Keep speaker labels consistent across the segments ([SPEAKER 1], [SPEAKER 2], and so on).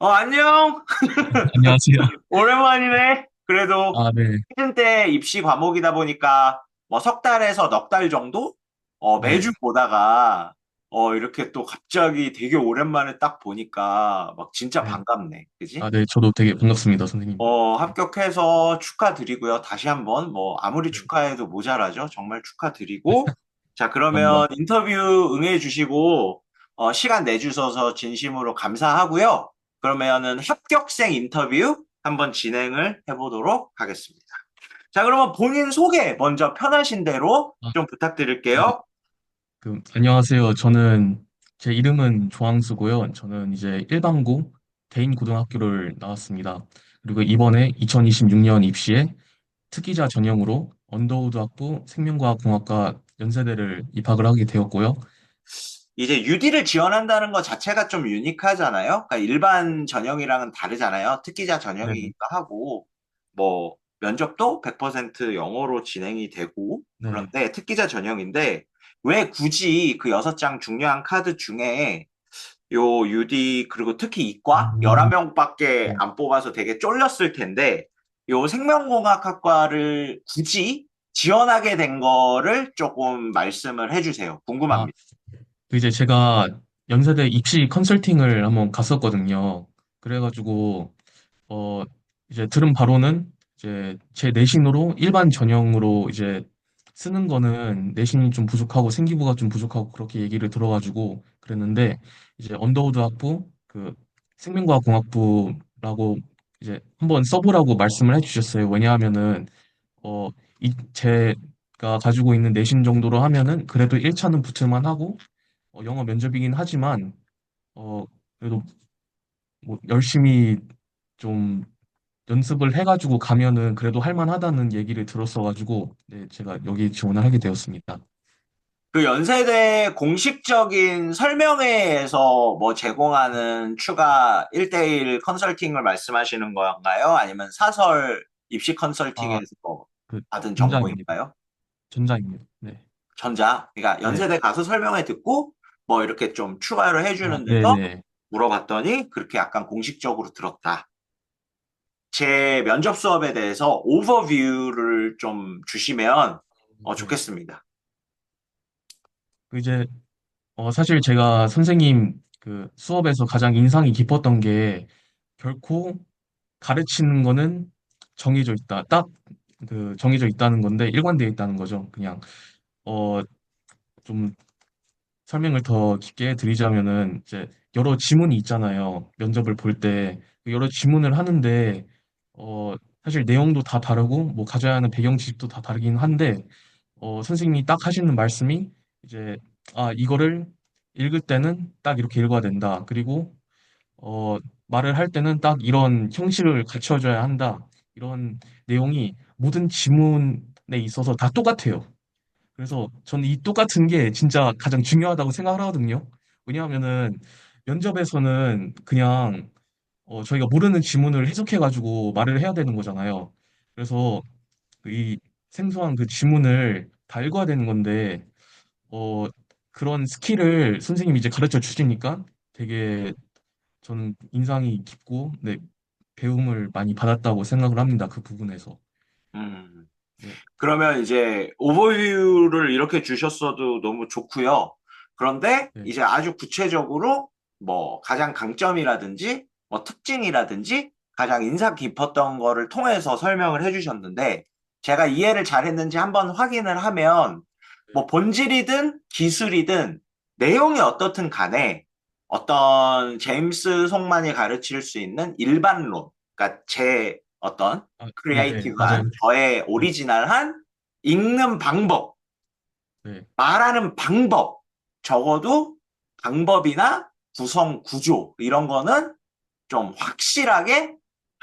[SPEAKER 1] 안녕.
[SPEAKER 2] 안녕하세요.
[SPEAKER 1] 오랜만이네. 그래도
[SPEAKER 2] 아, 네.
[SPEAKER 1] 시즌 때 입시 과목이다 보니까 뭐 석 달에서 넉 달 정도 매주
[SPEAKER 2] 네.
[SPEAKER 1] 보다가 이렇게 또 갑자기 되게 오랜만에 딱 보니까 막 진짜
[SPEAKER 2] 네.
[SPEAKER 1] 반갑네. 그지?
[SPEAKER 2] 아, 네. 저도 되게 반갑습니다, 선생님. 네.
[SPEAKER 1] 합격해서 축하드리고요. 다시 한번 뭐 아무리
[SPEAKER 2] 네.
[SPEAKER 1] 축하해도 모자라죠. 정말 축하드리고. 자, 그러면
[SPEAKER 2] 감사합니다.
[SPEAKER 1] 인터뷰 응해주시고 시간 내주셔서 진심으로 감사하고요. 그러면은 합격생 인터뷰 한번 진행을 해보도록 하겠습니다. 자, 그러면 본인 소개 먼저 편하신 대로
[SPEAKER 2] 아,
[SPEAKER 1] 좀
[SPEAKER 2] 네.
[SPEAKER 1] 부탁드릴게요.
[SPEAKER 2] 안녕하세요. 제 이름은 조항수고요. 저는 이제 일반고 대인고등학교를 나왔습니다. 그리고 이번에 2026년 입시에 특기자 전형으로 언더우드 학부 생명과학공학과 연세대를 입학을 하게 되었고요.
[SPEAKER 1] 이제 UD를 지원한다는 것 자체가 좀 유니크하잖아요. 그러니까 일반 전형이랑은 다르잖아요. 특기자
[SPEAKER 2] 네.
[SPEAKER 1] 전형이기도 하고, 뭐, 면접도 100% 영어로 진행이 되고,
[SPEAKER 2] 네.
[SPEAKER 1] 그런데 특기자 전형인데, 왜 굳이 그 6장 중요한 카드 중에 요 UD, 그리고 특히 이과
[SPEAKER 2] 음,
[SPEAKER 1] 11명밖에
[SPEAKER 2] 네.
[SPEAKER 1] 안 뽑아서 되게 쫄렸을 텐데, 요 생명공학학과를 굳이 지원하게 된 거를 조금 말씀을 해주세요.
[SPEAKER 2] 아,
[SPEAKER 1] 궁금합니다.
[SPEAKER 2] 이제 제가 연세대 입시 컨설팅을 한번 갔었거든요. 그래가지고 어, 이제 들은 바로는 이제 제 내신으로 일반 전형으로 이제 쓰는 거는 내신이 좀 부족하고 생기부가 좀 부족하고 그렇게 얘기를 들어가지고 그랬는데 이제 언더우드 학부 생명과학공학부라고 이제 한번 써보라고 말씀을 해주셨어요. 왜냐하면은 제가 가지고 있는 내신 정도로 하면은 그래도 1차는 붙을만 하고 영어 면접이긴 하지만 어, 그래도 뭐 열심히 좀 연습을 해가지고 가면은 그래도 할만하다는 얘기를 들었어가지고 네, 제가 여기 지원을 하게 되었습니다.
[SPEAKER 1] 그 연세대 공식적인 설명회에서 뭐 제공하는 추가 1대1 컨설팅을 말씀하시는 건가요? 아니면 사설 입시
[SPEAKER 2] 아,
[SPEAKER 1] 컨설팅에서
[SPEAKER 2] 그
[SPEAKER 1] 받은
[SPEAKER 2] 전자입니다.
[SPEAKER 1] 정보인가요?
[SPEAKER 2] 전자입니다. 네.
[SPEAKER 1] 전자. 그러니까
[SPEAKER 2] 네.
[SPEAKER 1] 연세대 가서 설명회 듣고 뭐 이렇게 좀 추가로
[SPEAKER 2] 아,
[SPEAKER 1] 해주는 데서
[SPEAKER 2] 네네.
[SPEAKER 1] 물어봤더니 그렇게 약간 공식적으로 들었다. 제 면접 수업에 대해서 오버뷰를 좀 주시면
[SPEAKER 2] 네.
[SPEAKER 1] 좋겠습니다.
[SPEAKER 2] 그 이제 사실 제가 선생님 그 수업에서 가장 인상이 깊었던 게 결코 가르치는 거는 정해져 있다. 딱 그 정해져 있다는 건데 일관되어 있다는 거죠. 그냥 어 좀 설명을 더 깊게 드리자면은 이제 여러 지문이 있잖아요. 면접을 볼 때 여러 지문을 하는데 어 사실 내용도 다 다르고 뭐 가져야 하는 배경 지식도 다 다르긴 한데 선생님이 딱 하시는 말씀이 이제 이거를 읽을 때는 딱 이렇게 읽어야 된다. 그리고 말을 할 때는 딱 이런 형식을 갖춰줘야 한다. 이런 내용이 모든 지문에 있어서 다 똑같아요. 그래서 저는 이 똑같은 게 진짜 가장 중요하다고 생각을 하거든요. 왜냐하면은 면접에서는 그냥 저희가 모르는 지문을 해석해가지고 말을 해야 되는 거잖아요. 그래서 이 생소한 그 지문을 다 읽어야 되는 건데 어, 그런 스킬을 선생님이 이제 가르쳐 주시니까 되게 저는 인상이 깊고 네, 배움을 많이 받았다고 생각을 합니다. 그 부분에서.
[SPEAKER 1] 음.
[SPEAKER 2] 네,
[SPEAKER 1] 그러면 이제 오버뷰를 이렇게 주셨어도 너무 좋고요. 그런데
[SPEAKER 2] 네,
[SPEAKER 1] 이제 아주 구체적으로 뭐 가장 강점이라든지 뭐 특징이라든지 가장 인상 깊었던 거를 통해서 설명을 해주셨는데 제가 이해를 잘했는지 한번 확인을 하면 뭐 본질이든 기술이든 내용이 어떻든 간에 어떤 제임스 송만이 가르칠 수 있는 일반론, 그러니까 제 어떤
[SPEAKER 2] 네, 맞아요.
[SPEAKER 1] 크리에이티브한 저의
[SPEAKER 2] 네,
[SPEAKER 1] 오리지널한 읽는 방법,
[SPEAKER 2] 네,
[SPEAKER 1] 말하는 방법, 적어도 방법이나 구성 구조 이런 거는 좀 확실하게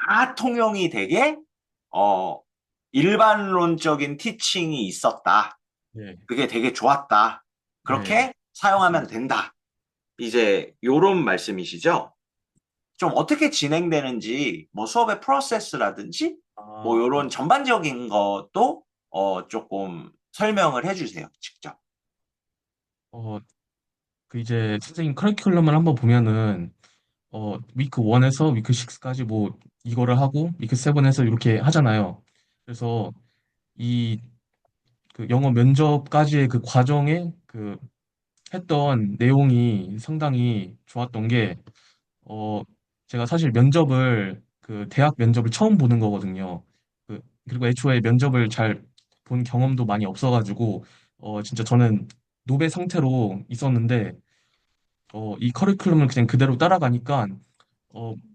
[SPEAKER 1] 다 통용이 되게 어 일반론적인 티칭이 있었다.
[SPEAKER 2] 네,
[SPEAKER 1] 그게 되게 좋았다.
[SPEAKER 2] 네.
[SPEAKER 1] 그렇게 사용하면 된다. 이제 요런 말씀이시죠? 좀 어떻게 진행되는지 뭐 수업의 프로세스라든지 뭐
[SPEAKER 2] 네.
[SPEAKER 1] 요런 전반적인 것도 조금 설명을 해주세요. 직접.
[SPEAKER 2] 어, 그 이제 선생님 커리큘럼을 한번 보면은 위크 1에서 위크 6까지 뭐 이거를 하고 위크 7에서 이렇게 하잖아요. 그래서 이 그 영어 면접까지의 그 과정에 그 했던 내용이 상당히 좋았던 게 어, 제가 사실 면접을 그 대학 면접을 처음 보는 거거든요. 그리고 애초에 면접을 잘 본 경험도 많이 없어가지고 진짜 저는 노베 상태로 있었는데 이 커리큘럼을 그냥 그대로 따라가니까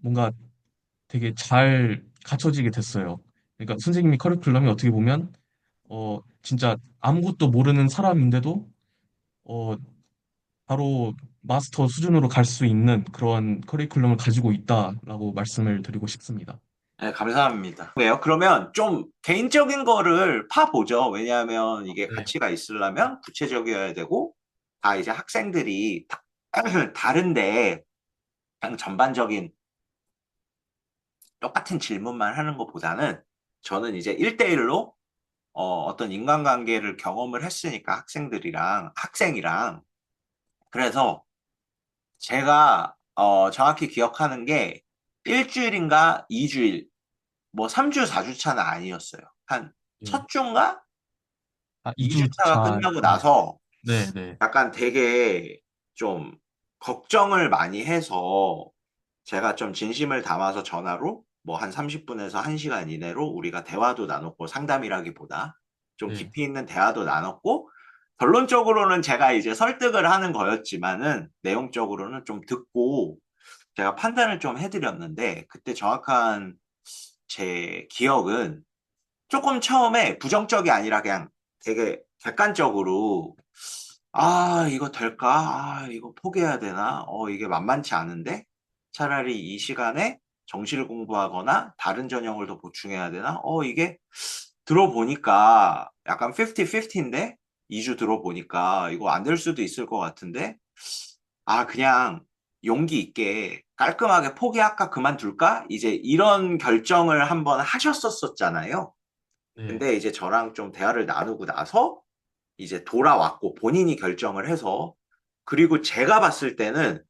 [SPEAKER 2] 뭔가 되게 잘 갖춰지게 됐어요. 그러니까 선생님이 커리큘럼이 어떻게 보면 진짜 아무것도 모르는 사람인데도 어, 바로 마스터 수준으로 갈 수 있는 그런 커리큘럼을 가지고 있다라고 말씀을 드리고 싶습니다.
[SPEAKER 1] 네, 감사합니다. 왜요? 그러면 좀 개인적인 거를 파보죠. 왜냐하면 이게
[SPEAKER 2] 네,
[SPEAKER 1] 가치가 있으려면 구체적이어야 되고, 다 이제 학생들이 다른데, 그냥 전반적인 똑같은 질문만 하는 것보다는 저는 이제 1대1로 어떤 인간관계를 경험을 했으니까 학생이랑. 그래서 제가 정확히 기억하는 게 일주일인가 2주일, 뭐 3주, 4주 차는 아니었어요. 한
[SPEAKER 2] 예.
[SPEAKER 1] 첫 주인가
[SPEAKER 2] 아,
[SPEAKER 1] 2주
[SPEAKER 2] 2주
[SPEAKER 1] 차가
[SPEAKER 2] 차,
[SPEAKER 1] 끝나고
[SPEAKER 2] 네,
[SPEAKER 1] 나서
[SPEAKER 2] 네, 네,
[SPEAKER 1] 약간 되게 좀 걱정을 많이 해서 제가 좀 진심을 담아서 전화로 뭐 한 30분에서 1시간 이내로 우리가 대화도 나눴고 상담이라기보다 좀
[SPEAKER 2] 네,
[SPEAKER 1] 깊이 있는 대화도 나눴고 결론적으로는 제가 이제 설득을 하는 거였지만은 내용적으로는 좀 듣고 제가 판단을 좀 해드렸는데 그때 정확한 제 기억은 조금 처음에 부정적이 아니라 그냥 되게 객관적으로 이거 될까? 이거 포기해야 되나? 이게 만만치 않은데? 차라리 이 시간에 정시를 공부하거나 다른 전형을 더 보충해야 되나? 이게 들어보니까 약간 50-50인데? 2주 들어보니까 이거 안 될 수도 있을 것 같은데? 그냥 용기 있게 깔끔하게 포기할까? 그만둘까? 이제 이런 결정을 한번 하셨었잖아요.
[SPEAKER 2] 네,
[SPEAKER 1] 근데 이제 저랑 좀 대화를 나누고 나서 이제 돌아왔고 본인이 결정을 해서 그리고 제가 봤을 때는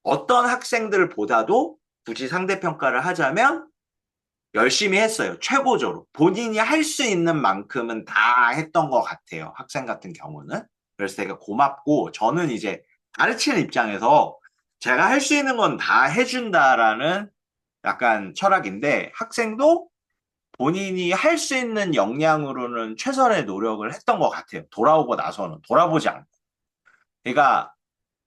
[SPEAKER 1] 어떤 학생들보다도 굳이 상대평가를 하자면 열심히 했어요. 최고조로. 본인이 할 수 있는 만큼은 다 했던 것 같아요. 학생 같은 경우는. 그래서 되게 고맙고 저는 이제 가르치는 입장에서 제가 할 수 있는 건 다 해준다라는 약간 철학인데 학생도 본인이 할 수 있는 역량으로는 최선의 노력을 했던 것 같아요. 돌아오고 나서는 돌아보지 않고. 그러니까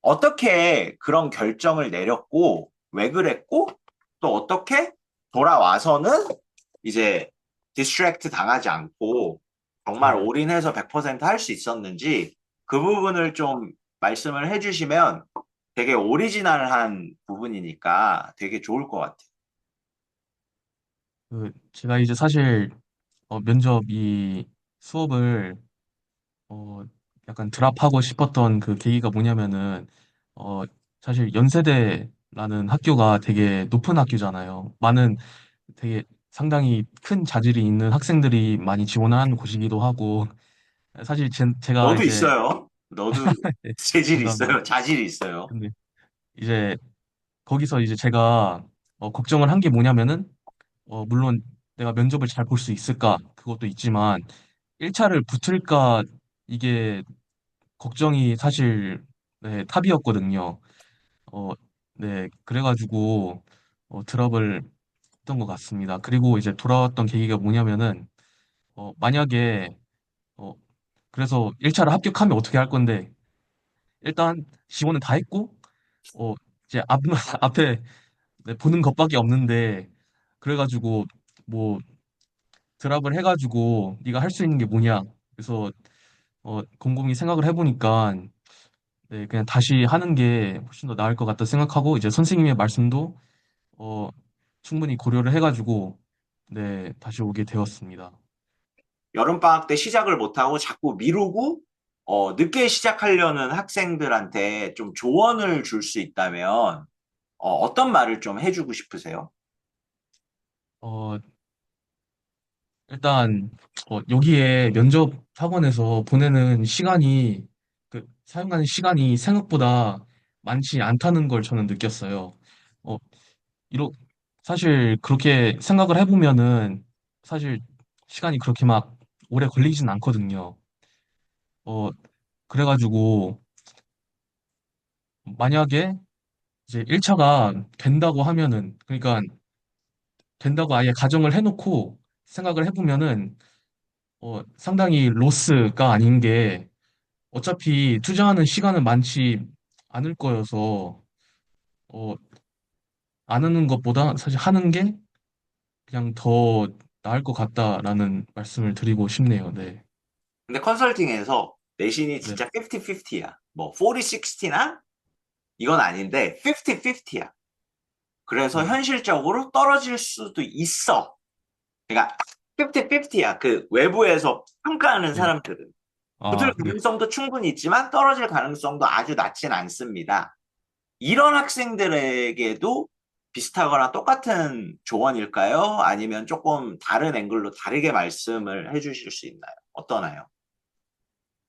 [SPEAKER 1] 어떻게 그런 결정을 내렸고 왜 그랬고 또 어떻게 돌아와서는 이제 디스트랙트 당하지 않고 정말
[SPEAKER 2] 네.
[SPEAKER 1] 올인해서 100% 할 수 있었는지 그 부분을 좀 말씀을 해주시면 되게 오리지널한 부분이니까 되게 좋을 것 같아요.
[SPEAKER 2] 제가 이제 사실 면접 이 수업을 어, 약간 드랍하고 싶었던 그 계기가 뭐냐면은 어, 사실 연세대라는 학교가 되게 높은 학교잖아요. 많은 되게 상당히 큰 자질이 있는 학생들이 많이 지원하는 곳이기도 하고 사실 제가
[SPEAKER 1] 너도
[SPEAKER 2] 이제
[SPEAKER 1] 있어요. 너도
[SPEAKER 2] 네,
[SPEAKER 1] 재질이
[SPEAKER 2] 감사합니다.
[SPEAKER 1] 있어요. 자질이 있어요.
[SPEAKER 2] 근데 이제 거기서 이제 제가 걱정을 한 게 뭐냐면은 물론 내가 면접을 잘 볼 수 있을까 그것도 있지만 1차를 붙을까 이게 걱정이 사실 네, 탑이었거든요. 어, 네, 그래가지고 드랍을 했던 것 같습니다. 그리고 이제 돌아왔던 계기가 뭐냐면은 만약에 어, 그래서 1차를 합격하면 어떻게 할 건데 일단 지원은 다 했고 어, 이제 앞에 네, 보는 것밖에 없는데 그래가지고 뭐 드랍을 해가지고 네가 할 수 있는 게 뭐냐 그래서 곰곰이 생각을 해보니까 네, 그냥 다시 하는 게 훨씬 더 나을 것 같다 생각하고 이제 선생님의 말씀도 어, 충분히 고려를 해가지고 네, 다시 오게 되었습니다.
[SPEAKER 1] 여름방학 때 시작을 못하고 자꾸 미루고, 늦게 시작하려는 학생들한테 좀 조언을 줄 수 있다면, 어떤 말을 좀 해주고 싶으세요?
[SPEAKER 2] 어, 일단 여기에 면접 학원에서 보내는 시간이 사용하는 시간이 생각보다 많지 않다는 걸 저는 느꼈어요. 이러, 사실 그렇게 생각을 해보면은 사실 시간이 그렇게 막 오래 걸리진 않거든요. 어, 그래가지고 만약에 이제 1차가 된다고 하면은, 그러니까 된다고 아예 가정을 해놓고 생각을 해보면은 상당히 로스가 아닌 게 어차피 투자하는 시간은 많지 않을 거여서 어, 안 하는 것보다 사실 하는 게 그냥 더 나을 것 같다라는 말씀을 드리고 싶네요. 네.
[SPEAKER 1] 근데 컨설팅에서 내신이
[SPEAKER 2] 네.
[SPEAKER 1] 진짜 50-50야. 뭐 40-60나 이건 아닌데 50-50야. 그래서
[SPEAKER 2] 네.
[SPEAKER 1] 현실적으로 떨어질 수도 있어. 그러니까 50-50야. 그 외부에서 평가하는
[SPEAKER 2] 네.
[SPEAKER 1] 사람들은. 붙을
[SPEAKER 2] 아, 네.
[SPEAKER 1] 가능성도 충분히 있지만 떨어질 가능성도 아주 낮진 않습니다. 이런 학생들에게도 비슷하거나 똑같은 조언일까요? 아니면 조금 다른 앵글로 다르게 말씀을 해주실 수 있나요? 어떠나요?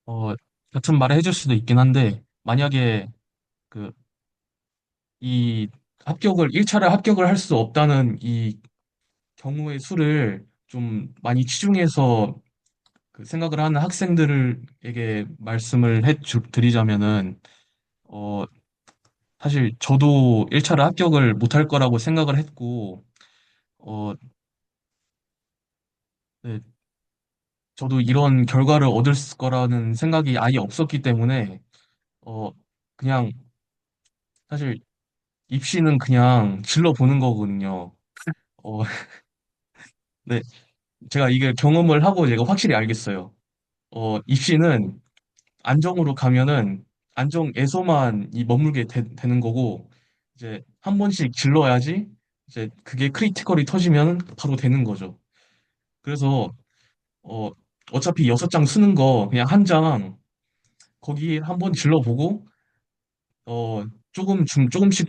[SPEAKER 2] 어, 같은 말을 해줄 수도 있긴 한데 만약에 그 이 합격을 1차를 합격을 할 수 없다는 이 경우의 수를 좀 많이 치중해서 그 생각을 하는 학생들에게 말씀을 드리자면은 어, 사실 저도 1차를 합격을 못할 거라고 생각을 했고 어, 네, 저도 이런 결과를 얻을 거라는 생각이 아예 없었기 때문에 어, 그냥 사실 입시는 그냥 질러 보는 거거든요. 어, 네, 제가 이게 경험을 하고 제가 확실히 알겠어요. 입시는 안정으로 가면은 안정에서만 이 머물게 되는 거고 이제 한 번씩 질러야지 이제 그게 크리티컬이 터지면 바로 되는 거죠. 그래서 어 어차피 6장 쓰는 거 그냥 한 장 거기 한 번 질러보고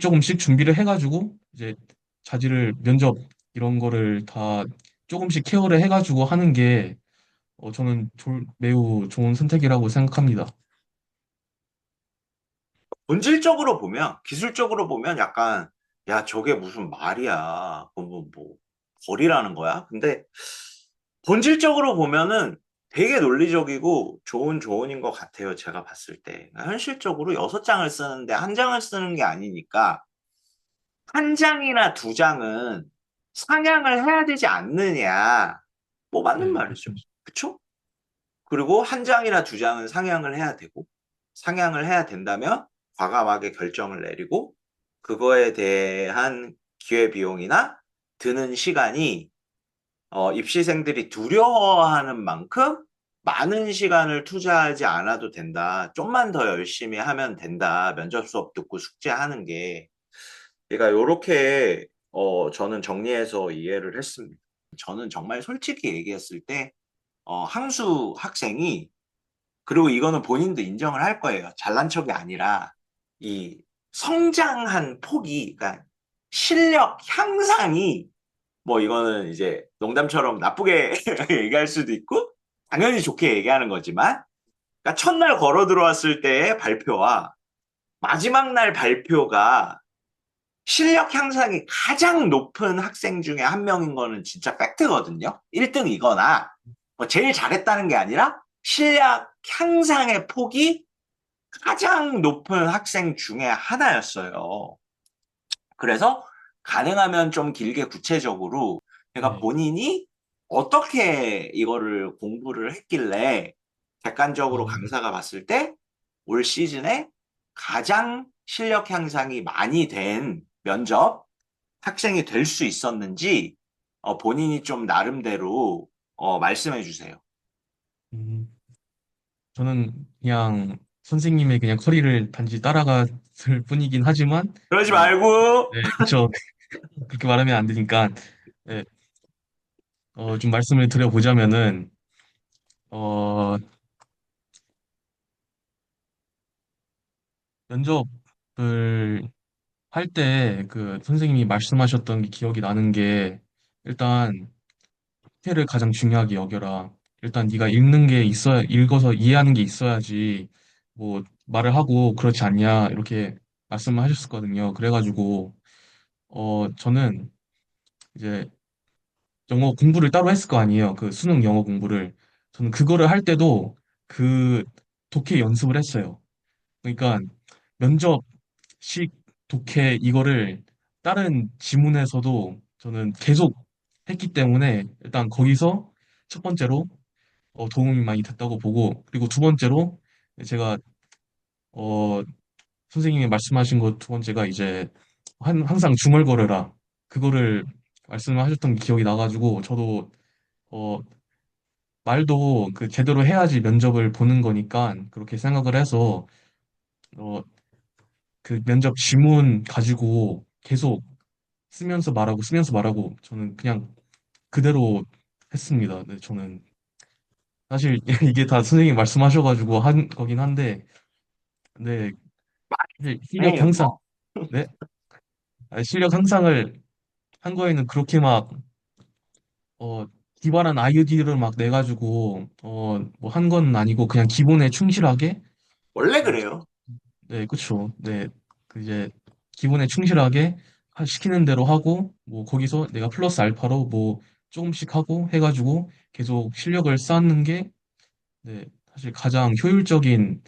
[SPEAKER 2] 조금씩 준비를 해가지고 이제 자질을 면접 이런 거를 다 조금씩 케어를 해가지고 하는 게 저는 매우 좋은 선택이라고 생각합니다.
[SPEAKER 1] 본질적으로 보면, 기술적으로 보면 약간, 야, 저게 무슨 말이야. 뭐, 거리라는 거야? 근데 본질적으로 보면은 되게 논리적이고 좋은 조언인 것 같아요. 제가 봤을 때. 현실적으로 6장을 쓰는데 한 장을 쓰는 게 아니니까 한 장이나 두 장은 상향을 해야 되지 않느냐. 뭐 맞는
[SPEAKER 2] 네,
[SPEAKER 1] 말이죠.
[SPEAKER 2] 그렇죠.
[SPEAKER 1] 그쵸? 그리고 한 장이나 두 장은 상향을 해야 되고, 상향을 해야 된다면 과감하게 결정을 내리고, 그거에 대한 기회비용이나 드는 시간이 입시생들이 두려워하는 만큼 많은 시간을 투자하지 않아도 된다. 좀만 더 열심히 하면 된다. 면접 수업 듣고 숙제하는 게. 그러니까 요렇게 저는 정리해서 이해를 했습니다. 저는 정말 솔직히 얘기했을 때 항수 학생이 그리고 이거는 본인도 인정을 할 거예요. 잘난 척이 아니라 이 성장한 폭이 그러니까 실력 향상이 뭐 이거는 이제 농담처럼 나쁘게 얘기할 수도 있고 당연히 좋게 얘기하는 거지만 그러니까 첫날 걸어 들어왔을 때의 발표와 마지막 날 발표가 실력 향상이 가장 높은 학생 중에 한 명인 거는 진짜 팩트거든요. 1등이거나 뭐 제일 잘했다는 게 아니라 실력 향상의 폭이 가장 높은 학생 중에 하나였어요. 그래서 가능하면 좀 길게 구체적으로 내가
[SPEAKER 2] 네.
[SPEAKER 1] 본인이 어떻게 이거를 공부를 했길래 객관적으로
[SPEAKER 2] 어,
[SPEAKER 1] 강사가 봤을 때 올 시즌에 가장 실력 향상이 많이 된 면접 학생이 될 수 있었는지 본인이 좀 나름대로 말씀해 주세요.
[SPEAKER 2] 음, 저는 그냥 선생님의 그냥 커리를 단지 따라갔을 뿐이긴 하지만,
[SPEAKER 1] 그러지
[SPEAKER 2] 네,
[SPEAKER 1] 말고
[SPEAKER 2] 네, 그쵸. 그렇게 말하면 안 되니까, 네, 좀 말씀을 드려보자면은, 어, 면접을 할 때 그 선생님이 말씀하셨던 게 기억이 나는 게, 일단, 테를 가장 중요하게 여겨라. 일단 네가 읽어서 이해하는 게 있어야지 뭐 말을 하고 그렇지 않냐 이렇게 말씀을 하셨었거든요. 그래가지고 저는 이제 영어 공부를 따로 했을 거 아니에요. 그 수능 영어 공부를. 저는 그거를 할 때도 그 독해 연습을 했어요. 그러니까 면접식 독해 이거를 다른 지문에서도 저는 계속 했기 때문에 일단 거기서 첫 번째로 도움이 많이 됐다고 보고, 그리고 두 번째로 제가 어, 선생님이 말씀하신 것 두 번째가 이제 항상 중얼거려라, 그거를 말씀하셨던 게 기억이 나가지고 저도 어, 말도 그 제대로 해야지 면접을 보는 거니까 그렇게 생각을 해서 어, 그 면접 지문 가지고 계속 쓰면서 말하고 저는 그냥 그대로 했습니다. 네, 저는 사실 이게 다 선생님 말씀하셔가지고 한 거긴 한데, 네, 사실 실력
[SPEAKER 1] 아니에요,
[SPEAKER 2] 향상,
[SPEAKER 1] 뭐.
[SPEAKER 2] 네, 실력 향상을 한 거에는 그렇게 막 어, 기발한 아이디어를 막 내가지고 뭐 한 건 아니고 그냥 기본에 충실하게
[SPEAKER 1] 원래
[SPEAKER 2] 어,
[SPEAKER 1] 그래요.
[SPEAKER 2] 네, 그쵸. 네, 그 이제 기본에 충실하게 시키는 대로 하고 뭐 거기서 내가 플러스 알파로 뭐 조금씩 하고 해가지고 계속 실력을 쌓는 게 네, 사실 가장 효율적인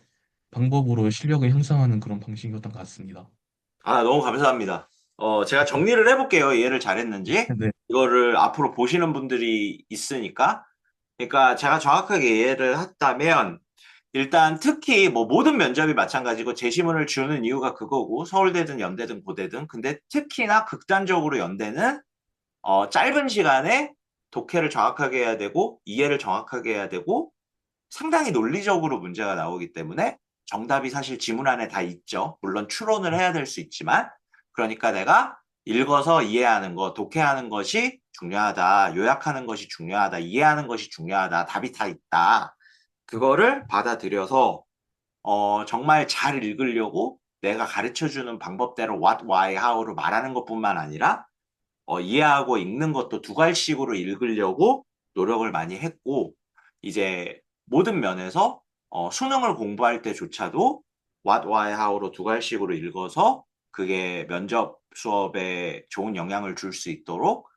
[SPEAKER 2] 방법으로 실력을 향상하는 그런 방식이었던 것 같습니다.
[SPEAKER 1] 아, 너무 감사합니다. 제가 정리를 해볼게요. 이해를 잘했는지.
[SPEAKER 2] 네,
[SPEAKER 1] 이거를 앞으로 보시는 분들이 있으니까. 그러니까 제가 정확하게 이해를 했다면, 일단 특히 뭐 모든 면접이 마찬가지고 재시문을 주는 이유가 그거고, 서울대든 연대든 고대든. 근데 특히나 극단적으로 연대는 짧은 시간에 독해를 정확하게 해야 되고, 이해를 정확하게 해야 되고, 상당히 논리적으로 문제가 나오기 때문에 정답이 사실 지문 안에 다 있죠. 물론 추론을 해야 될 수 있지만, 그러니까 내가 읽어서 이해하는 거, 독해하는 것이 중요하다, 요약하는 것이 중요하다, 이해하는 것이 중요하다, 답이 다 있다. 그거를 받아들여서 정말 잘 읽으려고 내가 가르쳐주는 방법대로 what, why, how로 말하는 것뿐만 아니라 이해하고 읽는 것도 두 갈씩으로 읽으려고 노력을 많이 했고, 이제 모든 면에서 수능을 공부할 때조차도 what, why, how로 두 갈씩으로 읽어서 그게 면접 수업에 좋은 영향을 줄 수 있도록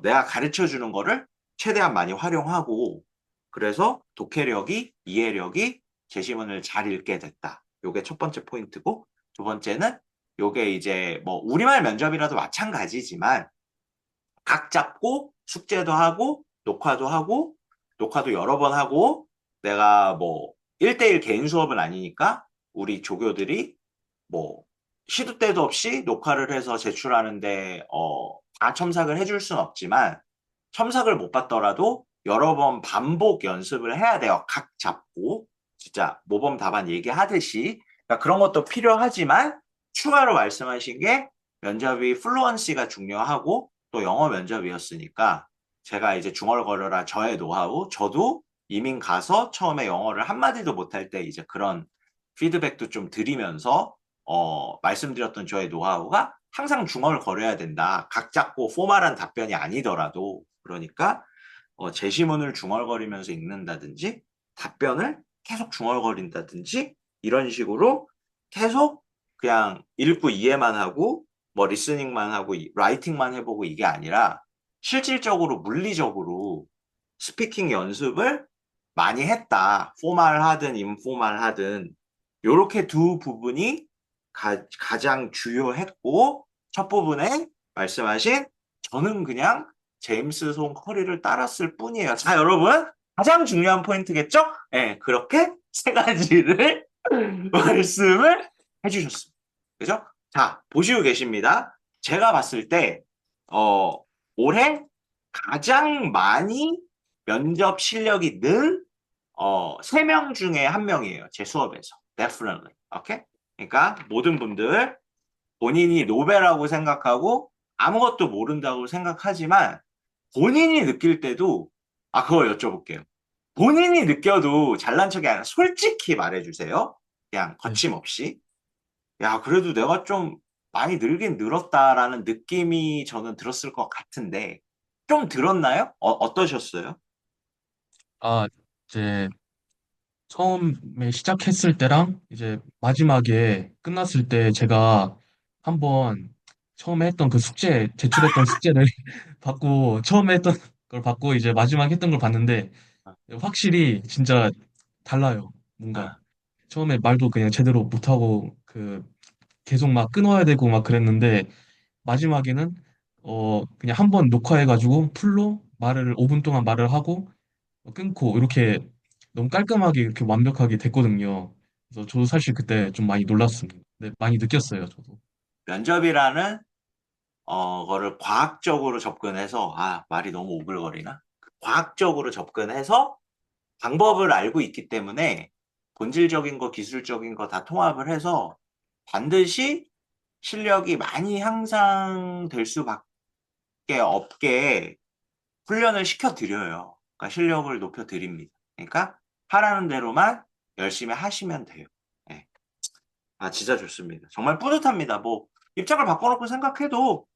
[SPEAKER 1] 내가 가르쳐 주는 거를 최대한 많이 활용하고, 그래서 독해력이, 이해력이 제시문을 잘 읽게 됐다. 요게 첫 번째 포인트고, 두 번째는 요게 이제 뭐 우리말 면접이라도 마찬가지지만 각 잡고 숙제도 하고 녹화도 하고 녹화도 여러 번 하고, 내가 뭐 1대1 개인 수업은 아니니까 우리 조교들이 뭐 시도 때도 없이 녹화를 해서 제출하는데 다 첨삭을 해줄 순 없지만, 첨삭을 못 받더라도 여러 번 반복 연습을 해야 돼요. 각 잡고 진짜 모범 답안 얘기하듯이. 그러니까 그런 것도 필요하지만, 추가로 말씀하신 게 면접이 플루언시가 중요하고 또 영어 면접이었으니까, 제가 이제 중얼거려라 저의 노하우, 저도 이민 가서 처음에 영어를 한마디도 못할 때 이제 그런 피드백도 좀 드리면서 말씀드렸던 저의 노하우가 항상 중얼거려야 된다. 각 잡고 포멀한 답변이 아니더라도. 그러니까 제시문을 중얼거리면서 읽는다든지 답변을 계속 중얼거린다든지 이런 식으로 계속 그냥 읽고 이해만 하고 뭐 리스닝만 하고 라이팅만 해보고 이게 아니라 실질적으로 물리적으로 스피킹 연습을 많이 했다. 포멀하든 인포멀하든 요렇게 두 부분이 가장 주요했고, 첫 부분에 말씀하신 저는 그냥 제임스 송 커리를 따랐을 뿐이에요. 자, 여러분, 가장 중요한 포인트겠죠? 네, 그렇게 세 가지를 말씀을 해주셨습니다. 그죠? 자, 보시고 계십니다. 제가 봤을 때, 어, 올해 가장 많이 면접 실력이 는, 3명 중에 한 명이에요. 제 수업에서. Definitely. 오케이? 그러니까 모든 분들 본인이 노베라고 생각하고 아무것도 모른다고 생각하지만, 본인이 느낄 때도, 그걸 여쭤볼게요. 본인이 느껴도 잘난 척이 아니라 솔직히 말해주세요. 그냥
[SPEAKER 2] 네.
[SPEAKER 1] 거침없이. 야, 그래도 내가 좀 많이 늘긴 늘었다라는 느낌이 저는 들었을 것 같은데, 좀 들었나요? 어떠셨어요?
[SPEAKER 2] 아, 이제 처음에 시작했을 때랑 이제 마지막에 끝났을 때 제가 한번 처음에 했던 그 숙제, 제출했던 숙제를 받고, 처음에 했던 걸 받고, 이제 마지막에 했던 걸 봤는데,
[SPEAKER 1] 어,
[SPEAKER 2] 확실히 진짜 달라요. 뭔가.
[SPEAKER 1] 어,
[SPEAKER 2] 처음에 말도 그냥 제대로 못하고, 계속 막 끊어야 되고 막 그랬는데, 마지막에는, 그냥 한 번 녹화해가지고, 풀로 말을, 5분 동안 말을 하고, 끊고, 이렇게 너무 깔끔하게 이렇게 완벽하게 됐거든요. 그래서 저도 사실 그때 좀 많이 놀랐습니다. 네, 많이 느꼈어요, 저도.
[SPEAKER 1] 면접이라는 거를 과학적으로 접근해서, 아, 말이 너무 오글거리나? 과학적으로 접근해서 방법을 알고 있기 때문에 본질적인 거, 기술적인 거 다 통합을 해서 반드시 실력이 많이 향상될 수밖에 없게 훈련을 시켜드려요. 그러니까 실력을 높여드립니다. 그러니까 하라는 대로만 열심히 하시면 돼요. 네. 아, 진짜 좋습니다. 정말 뿌듯합니다. 뭐, 입장을 바꿔놓고 생각해도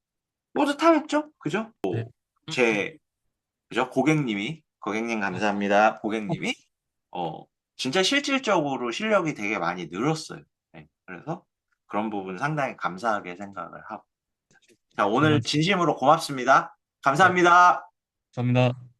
[SPEAKER 1] 뿌듯하겠죠? 그죠?
[SPEAKER 2] 네.
[SPEAKER 1] 제, 그죠? 고객님 감사합니다. 고객님이, 어, 진짜 실질적으로 실력이 되게 많이 늘었어요. 네. 그래서 그런 부분 상당히 감사하게 생각을 하고. 자,
[SPEAKER 2] 네,
[SPEAKER 1] 오늘
[SPEAKER 2] 맞습니다.
[SPEAKER 1] 진심으로 고맙습니다.
[SPEAKER 2] 네,
[SPEAKER 1] 감사합니다.
[SPEAKER 2] 감사합니다.